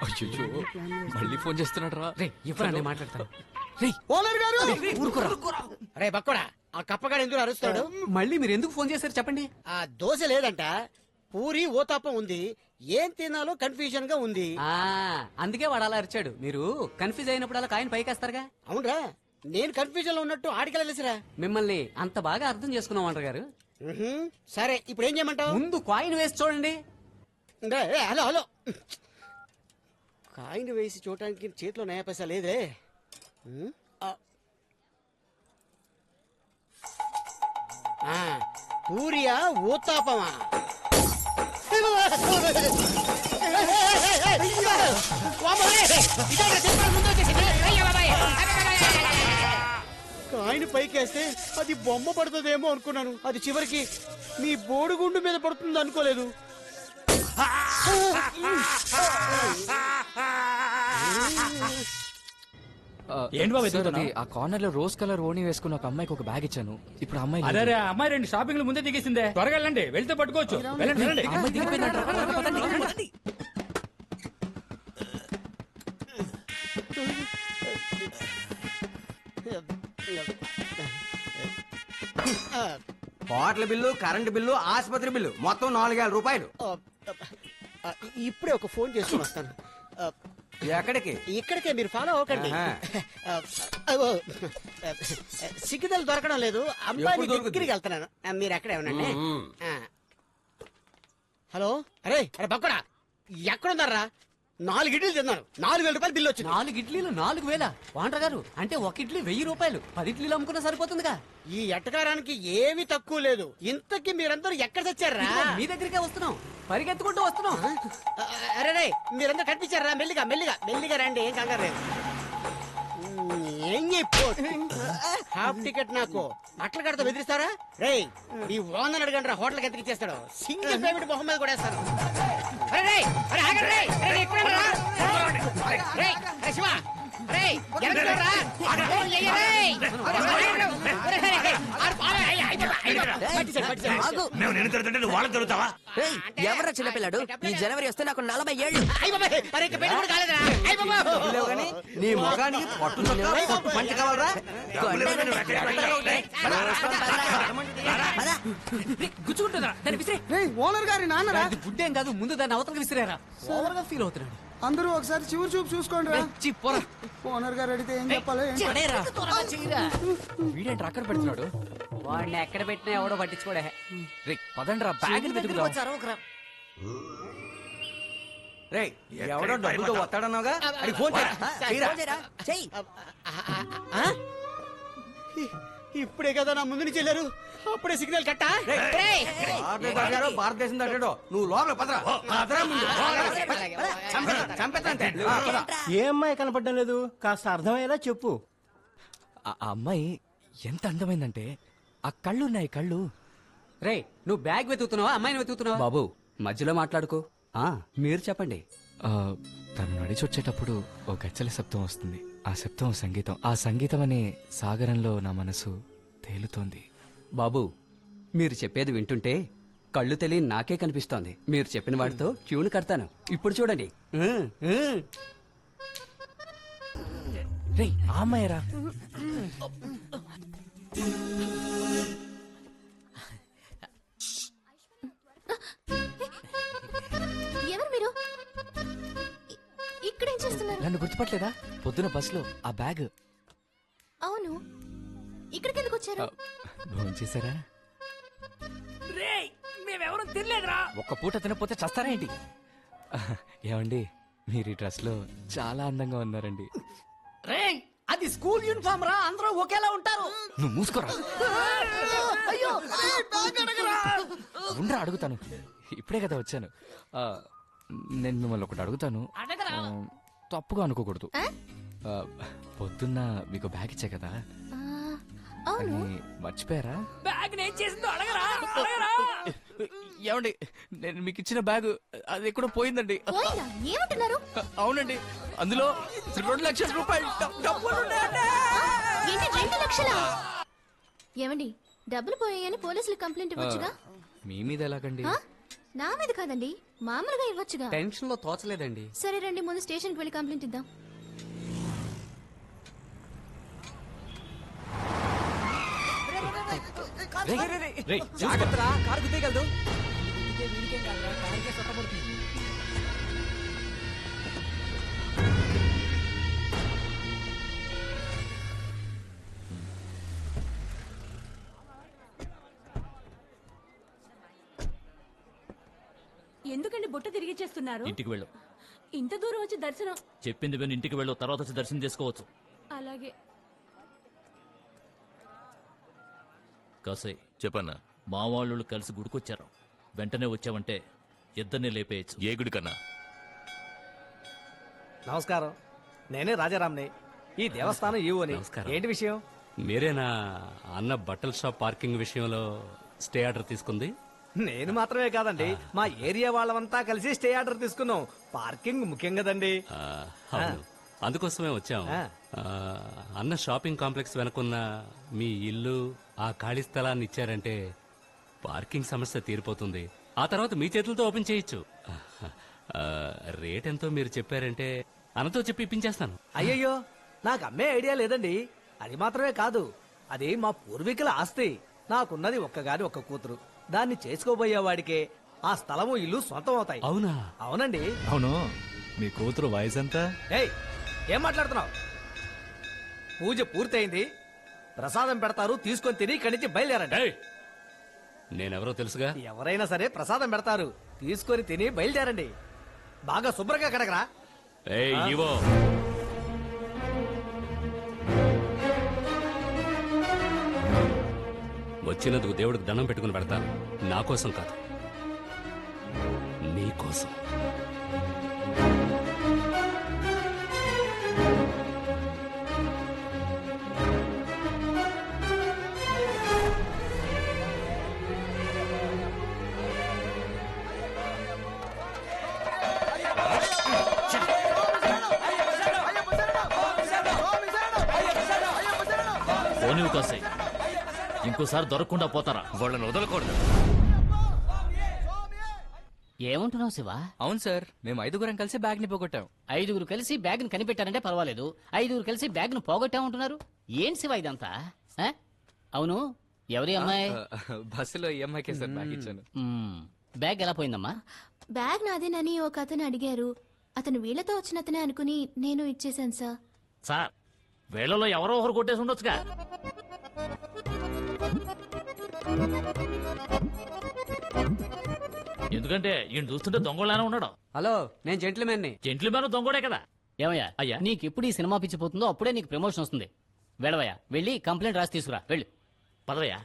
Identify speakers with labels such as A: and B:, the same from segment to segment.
A: అయ్యో మళ్ళీ ఫోన్ చేస్తున్నాడు రా. రే
B: ఇవ్వరా మాట్లాడతాను.
C: ఓనర్ గారు
D: అరే బక్కడా, ఆ కప్పగాడు ఎందుకు అరుస్తాడు?
B: మళ్ళీ మీరు ఎందుకు ఫోన్ చేశారు చెప్పండి.
D: ఆ దోశ లేదంట, పూరి ఓతాపం ఉంది, ఏం తినాలో కన్ఫ్యూజన్ గా ఉంది.
B: అందుకే వాడు అలా అరిచాడు. మీరు కన్ఫ్యూజ్ అయినప్పుడు అలా కాయని పైకేస్తారుగా.
D: అవునరా, నేను కన్ఫ్యూజన్ లో ఉన్నట్టు ఆడికెళ్ళలేసిరా.
B: మిమ్మల్ని అంత బాగా అర్థం చేసుకున్నాం అంటారు గారు.
D: సరే ఇప్పుడు ఏం చేయమంటావు?
B: ముందు కాయిన్ వేసి చూడండి.
D: హలో హలో, కాయిన్ వేసి చూడటానికి చేతిలో నయా పైసా లేదే. పూరియా ఊతాపమా? కాయిన్ పైకేస్తే అది బొమ్మ పడుతుందేమో అనుకున్నాను, అది చివరికి మీ బోడుగుండు మీద పడుతుంది అనుకోలేదు.
A: ఏంటి బాబు ఆ కార్నర్ లో రోజ్ కలర్ ఓణి వేసుకున్న ఒక అమ్మాయికి ఒక బ్యాగ్ ఇచ్చాను. ఇప్పుడు అమ్మాయి
E: అదే అమ్మాయి 2 షాపింగ్లు ముందే దిగేసిందే. త్వరగా వెళ్ళండి, వెళ్తే పట్టుకోవచ్చు. వెళ్ళండి.
A: అమ్మాయి దిగిపోయిందంట. పదండి.
C: హోటల్ బిల్లు, కరెంట్ బిల్లు, ఆసుపత్రి బిల్లు మొత్తం 4000 రూపాయలు.
D: ఇప్పుడే ఒక ఫోన్ చేసుకుని వస్తాను.
C: ఎక్కడికి?
D: ఇక్కడికే, మీరు ఫాలో అవ్వకండి. సిగ్గుదలు దొరకడం లేదు, అమ్మాయి దగ్గరికి వెళ్తున్నాను. మీరు అక్కడే ఉండండి. హలో, అరే అరే బక్కడా, ఎక్కడున్నారా? 4 ఇడ్లీలు తిన్నాను, 4000 రూపాయలు బిల్లు వచ్చింది.
B: 4 ఇడ్లీలు 4000? వాంటర్ గారు, అంటే ఒక ఇడ్లీ 1000 రూపాయలు. 10 ఇడ్లీలు అమ్ముకున్నా సరిపోతుందిగా.
D: ఈ ఎట్టకారానికి ఏమీ తక్కువ లేదు. ఇంతకీ మీరందరూ ఎక్కడ తెచ్చారా?
B: మీ దగ్గరికే వస్తున్నాం, పరిగెత్తుకుంటూ వస్తున్నాం.
D: అరే మీరందరూ కనిపించారా? మెల్లిగా మెల్లిగా మెల్లిగా రండి, ఏం కంగారు లేదు. హాఫ్ టికెట్ నాకు అట్ల కడతా బెదిరిస్తారా? రే మీ ఓనర్ అడగండి రా, హోటల్కి ఎంత ఇచ్చేస్తాడు. సింగిల్ పేమెంట్ మొహం మీద కూడా వేస్తాను. శివ
F: ఎవరా చిన్నపిల్లాడు? ఈ జనవరి వస్తే నాకు 40 ఏళ్ళు.
C: నీ ముఖానికి పంట కావాలరా?
B: గుచ్చుకుంటుందా?
C: ఓనర్ గారి నాన్నరా?
B: గుడ్డేం కాదు, ముందు దాన్ని అవతలకి విసిరారా. ఓవర్ గా ఫీల్ అవుతున్నాడు.
C: అందరూ ఒకసారి చివరి చూపు చూసుకోండి రా. ఓనర్ గారు అడిగితే ఏం చెప్పాలి?
A: వీడేంటి అక్కడ పెడుతున్నాడు?
B: వాడిని ఎక్కడ పెట్టినా ఎవడో పట్టించుకోడే.
A: రే పదండి రా, బ్యాగ్ వెతుకుదాం.
C: రే ఎవడో డబ్బుతో వస్తాడన్నావుగా, అడిగి ఫోన్
F: చెయ్యి.
D: ఇప్పుడే కదా నా ముందు నుంచి వెళ్ళారు, అప్పుడే సిగ్నల్ కట్టా.
C: భారతదేశం దాటాడో నువ్వు లోపల పదరా.
G: ఏ అమ్మాయి కనపడడం లేదు, కాస్త అర్థమయ్యేలా చెప్పు.
A: ఆ అమ్మాయి ఎంత అందమైందంటే, ఆ కళ్ళున్నాయి కళ్ళు.
B: రే నువ్వు బ్యాగ్ వెతుకుతున్నావా, అమ్మాయిని వెతుకుతున్నావా?
H: బాబు మధ్యలో మాట్లాడుకో. మీరు చెప్పండి.
A: తను నడిచి వచ్చేటప్పుడు ఓ గచ్చల శబ్దం వస్తుంది. ఆ శబ్దం సంగీతం. ఆ సంగీతం అనే సాగరంలో నా మనసు తేలుతోంది.
H: బాబు మీరు చెప్పేది వింటుంటే కళ్ళు తెలియని నాకే కనిపిస్తోంది. మీరు చెప్పిన వాటితో ట్యూన్ కడతాను. ఇప్పుడు చూడండి.
A: రే ఆ అమ్మాయిరా.
I: ఎవరు మీరు? ఇక్కడేం చేస్తున్నారు?
A: నన్ను గుర్తుపట్టలేదా? పొద్దున బస్సులో ఆ బ్యాగ్.
I: అవును, ఇక్కడికి ఎందుకు వచ్చారు?
A: భోంచేశారా?
B: మేమెవరూ తినలేదురా.
A: ఒక్క పూట తినపోతే చస్తారా ఏంటి? ఏమండి, మీరు ఈ డ్రెస్ లో చాలా అందంగా ఉన్నారండి.
B: రే అది స్కూల్ యూనిఫామ్ రా, అందరూ ఒకేలా ఉంటారు.
A: నువ్వు మూసుకోరా. ఉండరా, అడుగుతాను. ఇప్పుడే కదా వచ్చాను. నేను మిమ్మల్ని ఒకటి అడుగుతాను, తప్పుగా అనుకోకూడదు. పొద్దున్న మీకు బ్యాగ్ ఇచ్చా కదా,
I: అవును
A: మర్చిపోయారా?
B: బ్యాగ్ నేను చేసిందో అడగరా.
A: ఏమండి, నేను మీకు ఇచ్చిన బ్యాగ్ అది ఎక్కడో పోయిందండి.
I: ఏమంటున్నారు?
A: అవునండి, అందులో 2 లక్షల రూపాయలు డబ్బులు ఉన్నాయండి.
I: 2 లక్షలా? ఏమండి, డబ్బులు పోయాయని పోలీసులు కంప్లైంట్ ఇవ్వచ్చుగా?
A: మీ మీద ఎలాగండి?
I: నా మీద కాదండి, మామూలుగా ఇవ్వచ్చుగా.
H: టెన్షన్ లో తోచలేదండి.
I: సరే రండి, ముందు స్టేషన్కి వెళ్ళి కంప్లైంట్ ఇద్దాం.
F: జాగ్రత్తరా, కారు గుద్దేయగలదు.
J: ఎందుకండి బుట్ట తిరిగి చేస్తున్నారు?
E: ఇంటికి వెళ్ళు.
J: ఇంత దూరం వచ్చి దర్శనం.
E: చెప్పింది విని ఇంటికి వెళ్ళు, తర్వాత వచ్చి దర్శనం చేసుకోవచ్చు.
J: అలాగే.
E: కాసే
K: చెప్పన్నా.
E: మా వాళ్ళు కలిసి గుడికొచ్చారు. వెంటనే వచ్చావంటే ఇద్దరిని లేపేయచ్చు.
K: ఏ గుడి కన్నా?
G: నమస్కారం, నేనే రాజారాంని, ఈ దేవస్థానం ఈవోని.
H: నమస్కారం.
G: ఏంటి విషయం?
H: మీరేనా అన్న బట్టల షాప్ పార్కింగ్ విషయంలో స్టే ఆర్డర్ తీసుకుంది?
G: నేను మాత్రమే కాదండి, మా ఏరియా వాళ్ళమంతా కలిసి స్టే ఆర్డర్ తీసుకున్నాం. పార్కింగ్ ముఖ్యం కదండి.
H: అవును, అందుకోసమే వచ్చాం.
G: ఆ.
H: అన్న షాపింగ్ కాంప్లెక్స్ వెనుకున్న మీ ఇల్లు, ఆ ఖాళీ స్థలాన్ని ఇచ్చారంటే పార్కింగ్ సమస్య తీరిపోతుంది. ఆ తర్వాత మీ చేతులతో ఓపెన్ చేయొచ్చు. రేట్ ఎంతో మీరు చెప్పారంటే అన్నతో చెప్పి ఇప్పించేస్తాను.
G: అయ్యయ్యో, నాకు అమ్మే ఐడియా లేదండి. అది మాత్రమే కాదు, అది మా పూర్వీకుల ఆస్తి. నాకున్నది ఒక్కగాని ఒక్క కూతురు. దాన్ని చేసుకోబోయే వాడికే ఆ స్థలము ఇల్లు సొంతం అవుతాయి.
H: అవునా?
G: అవునండి.
A: అవును, మీ కూతురు వయసు ఎంత?
G: ఏయ్, ఏం మాట్లాడుతున్నావు? పూజ పూర్తయింది, ప్రసాదం పెడతారు, తీసుకొని తిని ఇక్కడి నుంచి బయలుదేరండి.
H: నేనెవరో తెలుసుగా.
G: ఎవరైనా సరే ప్రసాదం పెడతారు, తీసుకొని తిని బయలుదేరండి. బాగా శుభ్రంగా కడగరా.
H: ఏయ్, ఇవో. వచ్చినందుకు దేవుడికి దండం పెట్టుకుని పెడతాను. నా కోసం కాదు, నీ కోసం.
E: పోనివి కాసే, ఇంకోసారి దొరకకుండా పోతారా?
K: వాళ్ళని వదలకూడదు.
B: ఏమంటున్నావు శివ?
A: అవును సార్, మేము 5 కలిసి బ్యాగ్ ని పోగొట్టాం.
B: 5 కలిసి బ్యాగ్ ని కనిపెట్టారంటే పర్వాలేదు, 5 కలిసి బ్యాగ్ ను పోగొట్టామంటున్నారు. ఏం శివ ఇదంతా? ఆ? అవును, ఎవరి అమ్మాయి?
A: బస్సులో ఈ అమ్మాయికే సార్ బ్యాగ్ ఇచ్చాను.
B: బ్యాగ్ ఎలా పోయిందమ్మా?
I: బ్యాగ్ నాదేనని ఒక అతను అడిగారు. అతను వీళ్ళతో వచ్చిన అతనే అనుకుని నేను ఇచ్చేశాను సార్.
E: సార్, వేళలో ఎవరో ఒకరు కొట్టేసి ఉండొచ్చుగా. ఎందుకంటే ఈయన చూస్తుంటే దొంగలానే ఉన్నాడు.
F: హలో, నేను జెంట్లమెన్ని.
E: జెంట్లమైన దొంగోడే కదా.
B: ఏమయ్యా,
E: అయ్యా.
B: నీకు ఎప్పుడు ఈ సినిమా పిచ్చిపోతుందో అప్పుడే నీకు ప్రమోషన్ వస్తుంది. వెళ్ళవయ్యా, వెళ్ళి కంప్లైంట్ రాసి తీసుకురా. వెళ్ళు.
E: పదవయ్యా.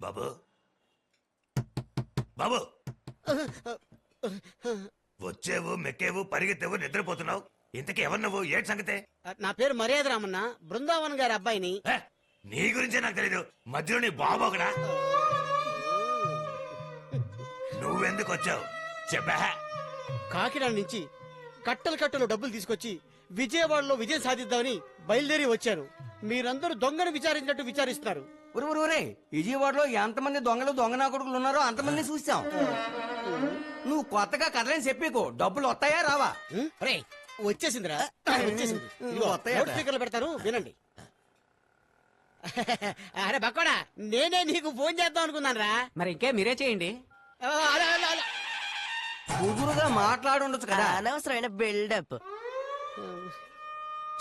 K: బాబు, బాబు, వచ్చేవు, మెక్కేవు, పరిగెత్తేవు, నిద్రపోతున్నావు. ఇంతకీ ఎవరు నువ్వు? ఏంటి సంగతే?
D: నా పేరు మర్యాద రామన్న, బృందావన్ గారి అబ్బాయిని.
K: నీ గురించే నాకు తెలీదు, మధ్యలో నీ బాబు ఒకడా? నువ్వెందుకు వచ్చావు చెప్పా?
D: కాకినాడ నుంచి కట్టలు కట్టలు డబ్బులు తీసుకొచ్చి విజయవాడలో విజయం సాధిద్దామని బయలుదేరి వచ్చాను. మీరందరూ దొంగను విచారించినట్టు విచారిస్తున్నారు.
F: ఊరే, విజయవాడలో ఎంతమంది దొంగలు దొంగనా కొడుకులు ఉన్నారో అంతమంది చూసాం. నువ్వు కొత్తగా కథలేని చెప్పేకో, డబ్బులు వస్తాయా రావా?
D: రేయ్, వచ్చేసిందిరా, వచ్చేసింది. ఇదిగో, లౌడ్ స్పీకర్లో పెడతాను, వినండి. అరే బక్కోడా, నేనే నీకు ఫోన్ చేద్దాం అనుకున్నాను రా.
F: మరి ఇంకే మీరే చేయండి. కుదురుగా మాట్లాడుండొచ్చు కదా. అనవసరమైన బిల్డప్.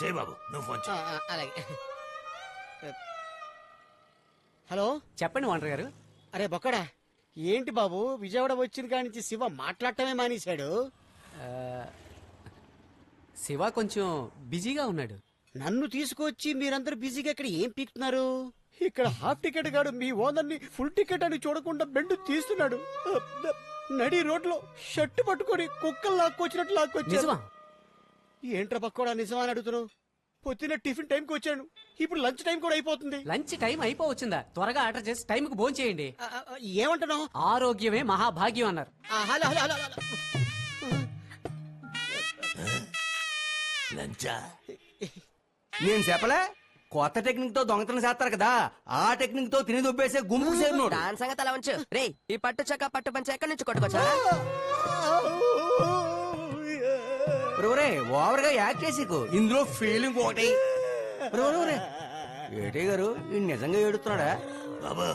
K: చేయి బాబు, నువ్వు ఫోన్ చేయి.
D: అలాగే. హలో,
F: చెప్పండి వాంటర్ గారు.
D: అరే బక్కడా, ఏంటి బాబు విజయవాడ వచ్చిన కాడి నుంచి శివ మాట్లాడటమే మానేశాడు?
F: శివ కొంచెం బిజీగా ఉన్నాడు.
D: నన్ను తీసుకొచ్చి మీరందరూ బిజీగా ఇక్కడ ఏం పీకుతున్నారు? ఇక్కడ హాఫ్ టికెట్ గాడు మీ ఓనర్ని ఫుల్ టికెట్ అని చూడకుండా బెండు తీస్తున్నాడు. నడి రోడ్లో షర్టు పట్టుకొని కుక్కలు లాక్కొచ్చినట్టు లాక్కొచ్చారు.
F: నిజమా?
D: ఏంట్రా పక్కోడా నిజమా అని అడుగుతున్నావు? పొద్దున్న టిఫిన్ టైంకి వచ్చాను, ఇప్పుడు లంచ్ టైం కూడా అయిపోతుంది.
F: లంచ్ టైం అయిపోవచ్చిందా? త్వరగా ఆర్డర్ చేసి టైంకి భోజనం చేయండి.
D: ఏమంటున్నావు?
F: ఆరోగ్యమే మహాభాగ్యం అన్నారు.
D: Hello hello hello hello.
K: లంచా?
F: నేను చెప్పలే, కొత్త టెక్నిక్ తో దొంగతనం చేస్తారు కదా ఆ టెక్నిక్ తో తిని దుబ్బేసే గుంపు చేరినోడు
L: దాని సంగతి అలా ఉంచు రే ఈ పట్టు చెక్క పట్టు పంచ ఎక్కడి నుంచి కొట్టుకొచ్చా
F: ఒరే ఓవర్ గా యాక్ట్ చేసికు ఇందులో ఫీలింగ్ ఒకటి ఒరే, ఒరే, ఒరే. ఏటే గారు ఈ నిజంగా ఏడుతున్నాడా
K: బాబు